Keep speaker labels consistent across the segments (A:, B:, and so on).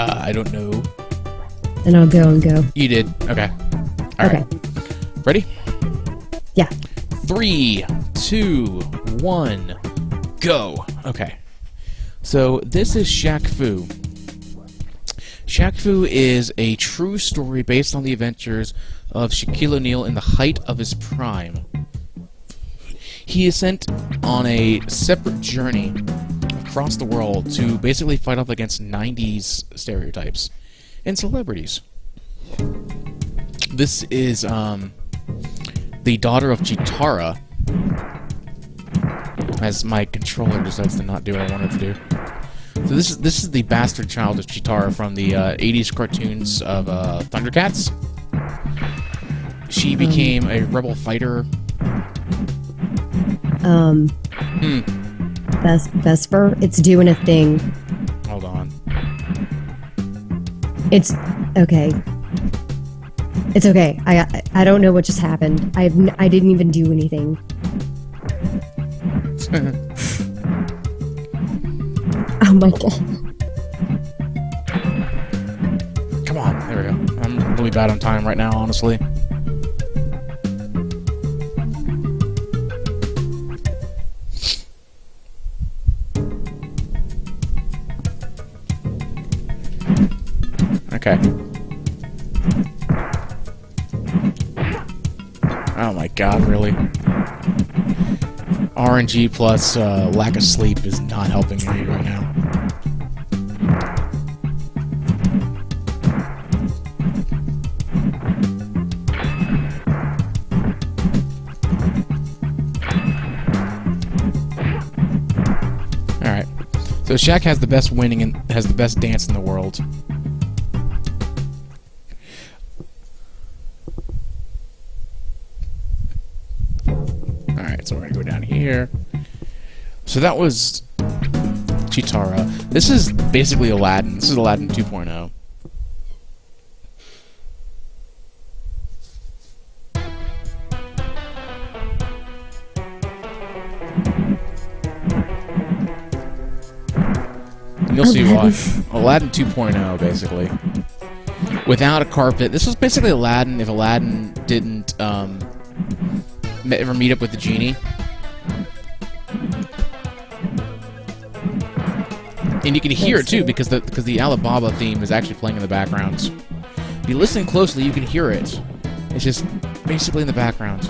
A: I don't know.
B: And I'll go and go.
A: You did. Okay. All right. Ready?
B: Yeah.
A: 3, 2, 1, go. Okay. So this is Shaq Fu. Shaq Fu is a true story based on the adventures of Shaquille O'Neal in the height of his prime. He is sent on a separate journey across the world to basically fight off against 90s stereotypes and celebrities. This is the daughter of Chitara, as my controller decides to not do what I wanted to do. So this is the bastard child of Chitara from the 80s cartoons of Thundercats. She became a rebel fighter.
B: Vesper, it's doing a thing.
A: Hold on.
B: It's okay. It's okay. I don't know what just happened. I didn't even do anything. Oh my god.
A: Come on, there we go. I'm really bad on time right now, honestly. Okay. Oh my god, really? RNG plus lack of sleep is not helping me right now. Alright. So Shaq has the best winning and has the best dance in the world. So we're gonna go down here. So that was Chitara. This is basically Aladdin. This is Aladdin 2.0. And you'll see why. Aladdin 2.0, basically. Without a carpet. This was basically Aladdin if Aladdin didn't ever meet up with the genie. And you can hear it too because the Alibaba theme is actually playing in the background. If you listen closely, you can hear it. It's just basically in the background.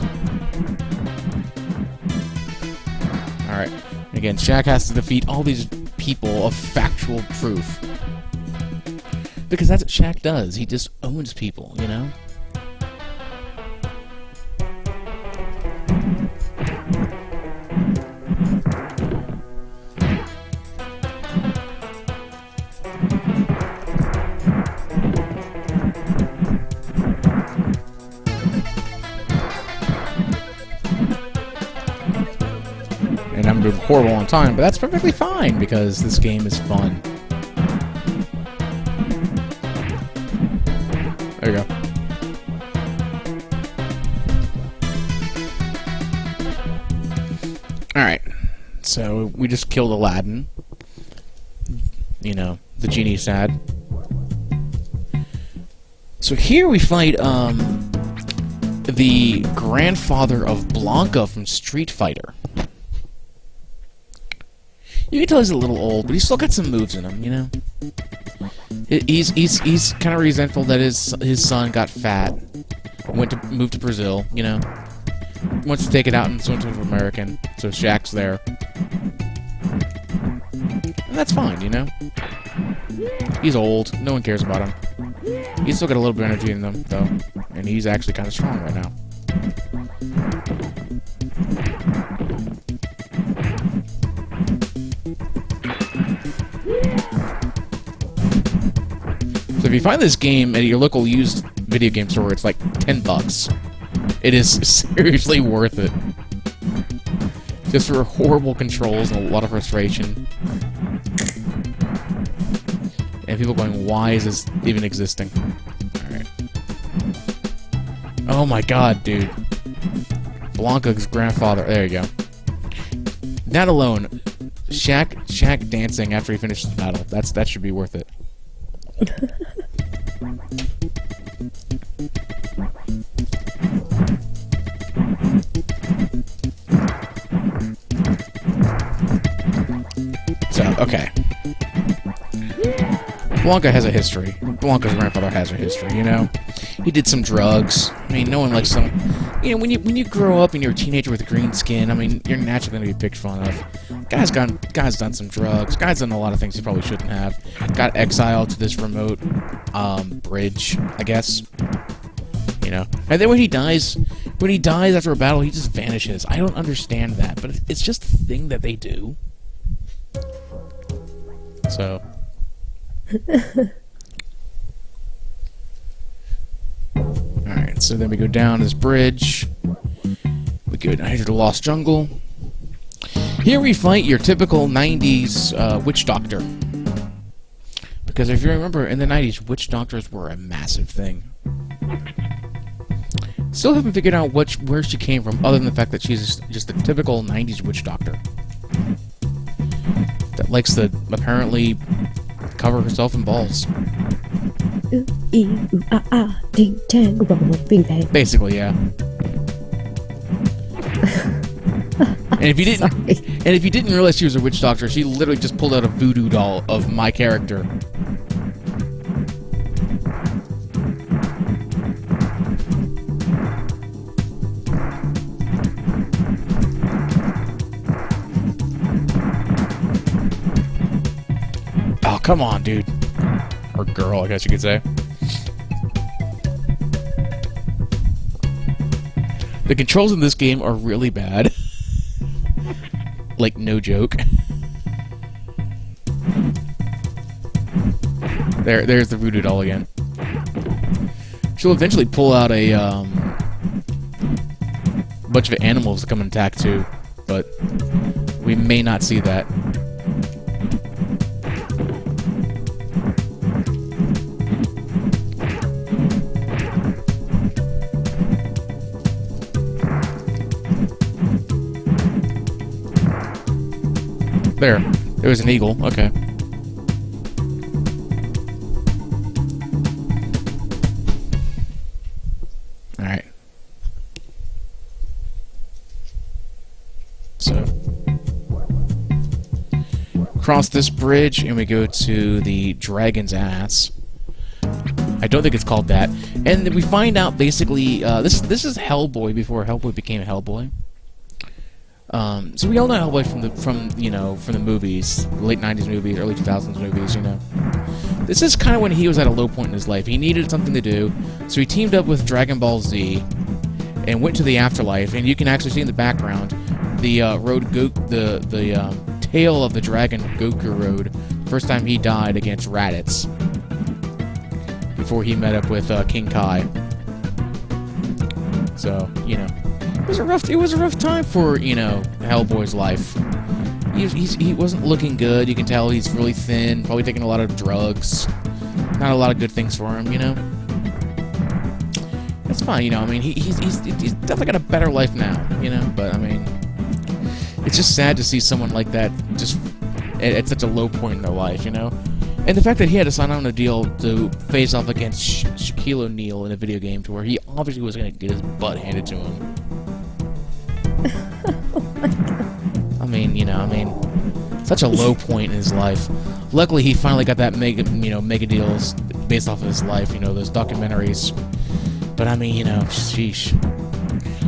A: Alright. Again, Shaq has to defeat all these people of factual proof. Because that's what Shaq does. He just owns people, you know? And I'm doing horrible on time, but that's perfectly fine because this game is fun. There you go. Alright. So we just killed Aladdin. You know, the genie's sad. So here we fight the grandfather of Blanca from Street Fighter. You can tell he's a little old, but he's still got some moves in him, you know? He's kind of resentful that his son got fat, moved to Brazil, you know? Wants to take it out and swim to American, so Shaq's there. And that's fine, you know? He's old, no one cares about him. He's still got a little bit of energy in him, though, and he's actually kind of strong right now. So if you find this game at your local used video game store, it's like $10. It is seriously worth it. Just for horrible controls and a lot of frustration. And people going, why is this even existing? Alright. Oh my god, dude. Blanca's grandfather. There you go. That alone, Shaq dancing after he finished the battle. That should be worth it. So, okay. Blanca has a history. Blanca's grandfather has a history, you know? He did some drugs. I mean, no one likes some... You know, when you grow up and you're a teenager with green skin, I mean, you're naturally going to be picked fun of. Guy's done some drugs. Guy's done a lot of things he probably shouldn't have. Got exiled to this remote bridge, I guess. You know? And then when he dies after a battle, he just vanishes. I don't understand that, but it's just a thing that they do. So... Alright, so then we go down this bridge. We go down here to the Lost Jungle. Here we fight your typical 90s witch doctor. Because if you remember, in the 90s, witch doctors were a massive thing. Still haven't figured out where she came from, other than the fact that she's just the typical 90s witch doctor. That likes to, apparently, cover herself in balls.
B: Ooh, ee, ooh, ah, ah, ding, dang, ooh, bing, bang.
A: Basically, yeah. And if you didn't realize she was a witch doctor, she literally just pulled out a voodoo doll of my character. Oh, come on, dude. Or girl, I guess you could say. The controls in this game are really bad. Like, no joke. There's the voodoo doll again. She'll eventually pull out a bunch of animals to come and attack too, but we may not see that. There. It was an eagle. Okay. Alright. So. Cross this bridge and we go to the Dragon's Ass. I don't think it's called that. And then we find out basically, this is Hellboy before Hellboy became Hellboy. So we all know Hellboy from the movies, late 90s movies, early 2000s movies, you know. This is kind of when he was at a low point in his life. He needed something to do, so he teamed up with Dragon Ball Z and went to the afterlife. And you can actually see in the background the tail of the dragon Goku rode first time he died against Raditz before he met up with King Kai. So, you know. It was a rough time for, you know, Hellboy's life. He wasn't looking good. You can tell he's really thin, probably taking a lot of drugs. Not a lot of good things for him, you know. That's fine, you know. I mean, he's definitely got a better life now, you know. But I mean, it's just sad to see someone like that just at such a low point in their life, you know. And the fact that he had to sign on a deal to face off against Shaquille O'Neal in a video game, to where he obviously was going to get his butt handed to him.
B: Oh my God.
A: I mean, such a low point in his life. Luckily, he finally got that mega deals based off of his life, you know, those documentaries. But I mean, you know, sheesh.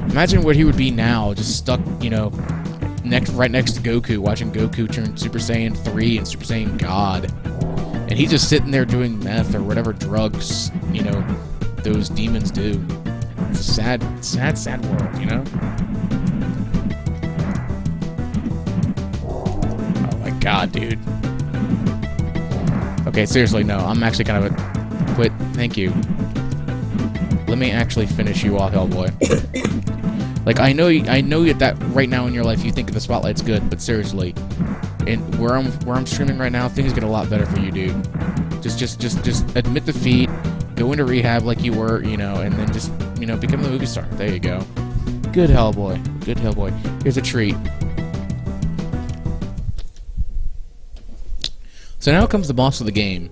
A: Imagine where he would be now, just stuck, you know, right next to Goku, watching Goku turn Super Saiyan 3 and Super Saiyan God. And he's just sitting there doing meth or whatever drugs, you know, those demons do. It's a sad world, you know? God, dude. Okay, seriously, no. I'm actually kind of a... Quit. Thank you. Let me actually finish you off, Hellboy. Like, I know that right now in your life you think the Spotlight's good, but seriously, and where I'm streaming right now, things get a lot better for you, dude. Just admit defeat, go into rehab like you were, you know, and then just, you know, become the movie star. There you go. Good Hellboy. Good Hellboy. Here's a treat. So now comes the boss of the game.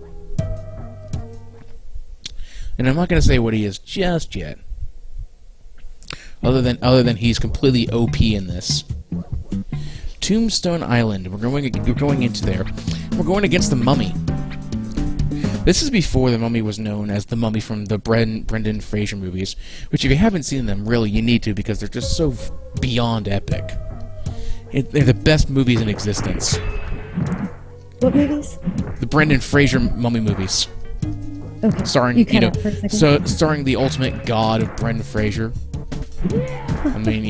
A: and I'm not going to say what he is just yet. Other than he's completely OP in this. Tombstone Island. We're going into there. We're going against the Mummy. This is before the Mummy was known as the Mummy from the Brendan Fraser movies, which if you haven't seen them, really you need to, because they're just so beyond epic. They're the best movies in existence.
B: What movies?
A: The Brendan Fraser Mummy movies.
B: Okay.
A: Starring, starring the ultimate god of Brendan Fraser. I mean,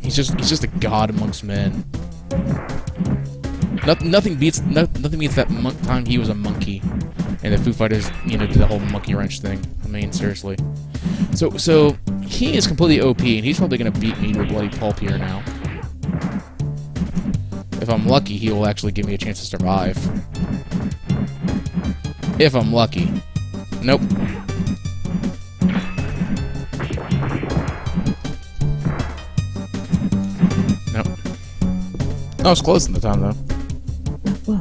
A: he's just a god amongst men. Nothing beats that time he was a monkey, and the Foo Fighters, did the whole monkey wrench thing. I mean, seriously. So he is completely OP, and he's probably gonna beat me to a bloody pulp here now. If I'm lucky, he will actually give me a chance to survive. If I'm lucky. Nope. Nope. I was close at the time, though.
B: Whoa.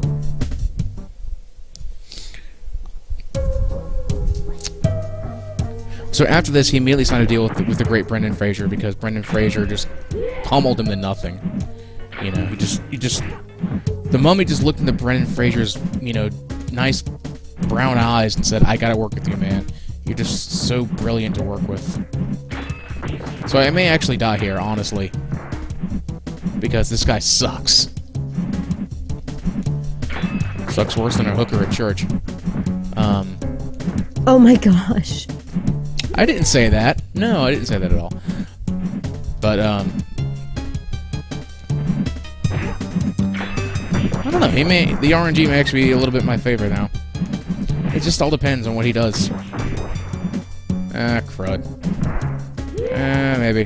A: So after this, he immediately signed a deal with the great Brendan Fraser, because Brendan Fraser just pummeled him to nothing. He just... The Mummy just looked into Brendan Fraser's, nice brown eyes and said, I gotta work with you, man. You're just so brilliant to work with. So I may actually die here, honestly. Because this guy sucks. Sucks worse than a hooker at church.
B: Oh my gosh.
A: I didn't say that. No, I didn't say that at all. But, I don't know. The RNG may actually be a little bit my favorite now. It just all depends on what he does. Crud. Maybe.